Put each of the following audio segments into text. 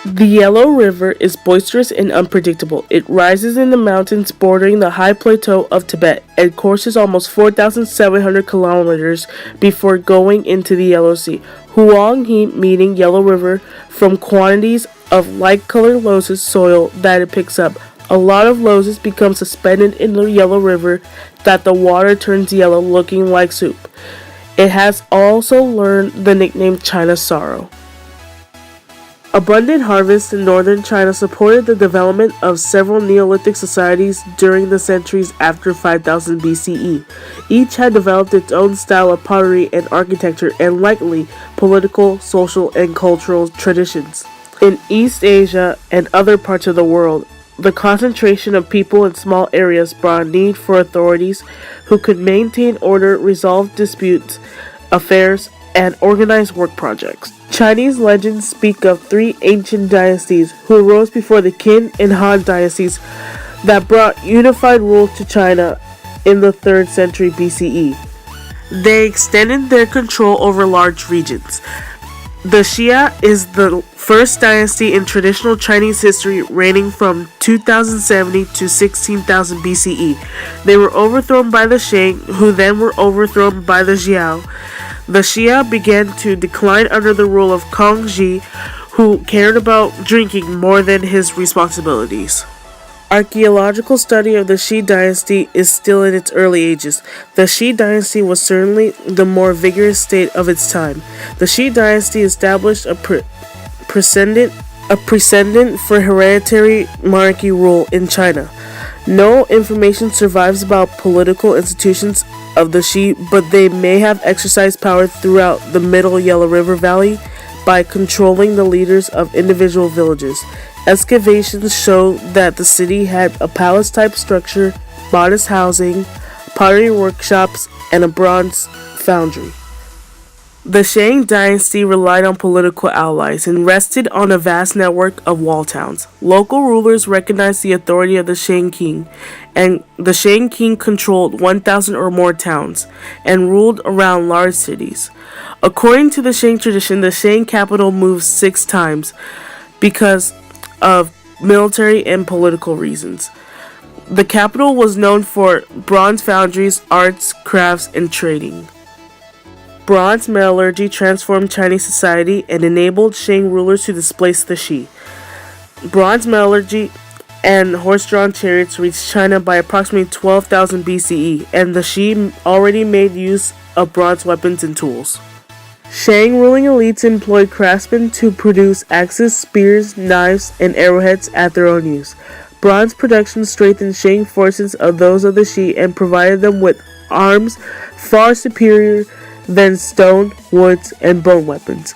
The Yellow River is boisterous and unpredictable. It rises in the mountains bordering the high plateau of Tibet and courses almost 4,700 kilometers before going into the Yellow Sea. Huang He, meaning Yellow River, from quantities of light-colored loess soil that it picks up. A lot of loess become suspended in the Yellow River that the water turns yellow, looking like soup. It has also learned the nickname China's Sorrow. Abundant harvests in northern China supported the development of several Neolithic societies during the centuries after 5000 BCE. Each had developed its own style of pottery and architecture and likely political, social, and cultural traditions. In East Asia and other parts of the world, the concentration of people in small areas brought a need for authorities who could maintain order, resolve disputes, affairs, and organize work projects. Chinese legends speak of three ancient dynasties who arose before the Qin and Han dynasties that brought unified rule to China in the 3rd century BCE. They extended their control over large regions. The Xia is the first dynasty in traditional Chinese history, reigning from 2070 to 16,000 BCE. They were overthrown by the Shang, who then were overthrown by the Xiao. The Xia began to decline under the rule of Kongzhi, who cared about drinking more than his responsibilities. Archaeological study of the Xi dynasty is still in its early ages. The Xi dynasty was certainly the more vigorous state of its time. The Xi dynasty established a precedent for hereditary monarchy rule in China. No information survives about political institutions of the Xi, but they may have exercised power throughout the middle Yellow River Valley by controlling the leaders of individual villages. Excavations show that the city had a palace-type structure, modest housing, pottery workshops, and a bronze foundry. The Shang dynasty relied on political allies and rested on a vast network of wall towns. Local rulers recognized the authority of the Shang king, and the Shang king controlled 1,000 or more towns and ruled around large cities. According to the Shang tradition, the Shang capital moved 6 times because of military and political reasons. The capital was known for bronze foundries, arts, crafts, and trading. Bronze metallurgy transformed Chinese society and enabled Shang rulers to displace the Xi. Bronze metallurgy and horse-drawn chariots reached China by approximately 12,000 BCE, and the Xi already made use of bronze weapons and tools. Shang ruling elites employed craftsmen to produce axes, spears, knives, and arrowheads at their own use. Bronze production strengthened Shang forces of those of the Xi and provided them with arms far superior than stone, woods, and bone weapons.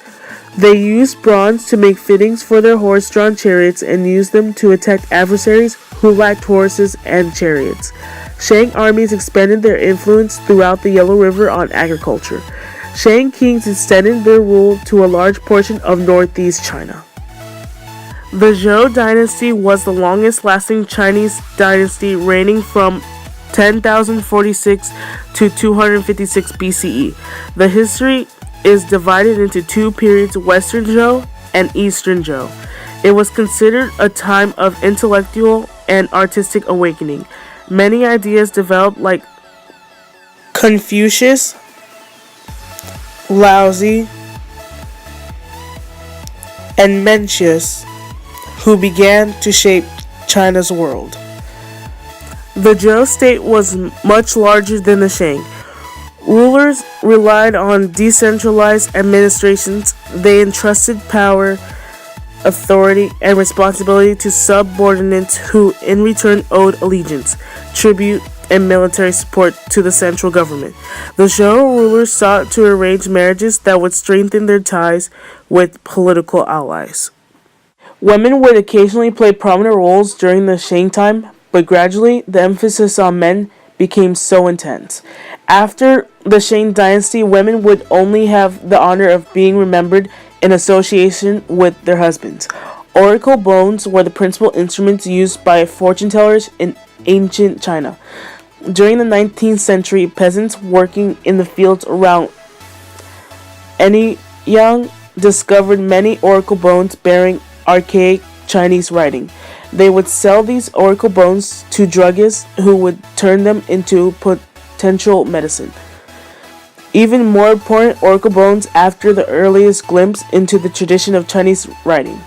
They used bronze to make fittings for their horse-drawn chariots and used them to attack adversaries who lacked horses and chariots. Shang armies expanded their influence throughout the Yellow River on agriculture. Shang kings extended their rule to a large portion of northeast China. The Zhou dynasty was the longest-lasting Chinese dynasty, reigning from 10,046 to 256 BCE. The history is divided into 2 periods, Western Zhou and Eastern Zhou. It was considered a time of intellectual and artistic awakening. Many ideas developed, like Confucius, Laozi, and Mencius, who began to shape China's world. The Zhou state was much larger than the Shang. Rulers relied on decentralized administrations. They entrusted power, authority, and responsibility to subordinates who in return owed allegiance, tribute, and military support to the central government. The Zhou rulers sought to arrange marriages that would strengthen their ties with political allies. Women would occasionally play prominent roles during the Shang time, but gradually the emphasis on men became so intense. After the Shang dynasty, women would only have the honor of being remembered in association with their husbands. Oracle bones were the principal instruments used by fortune tellers in ancient China. During the 19th century, peasants working in the fields around Anyang discovered many oracle bones bearing archaic Chinese writing. They would sell these oracle bones to druggists who would turn them into potential medicine. Even more important, oracle bones after the earliest glimpse into the tradition of Chinese writing.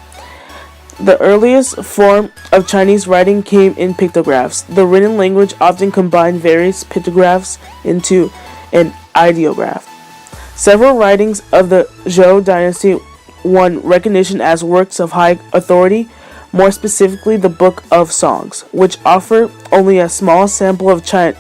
The earliest form of Chinese writing came in pictographs. The written language often combined various pictographs into an ideograph. Several writings of the Zhou dynasty won recognition as works of high authority, more specifically the Book of Songs, which offer only a small sample of Chinese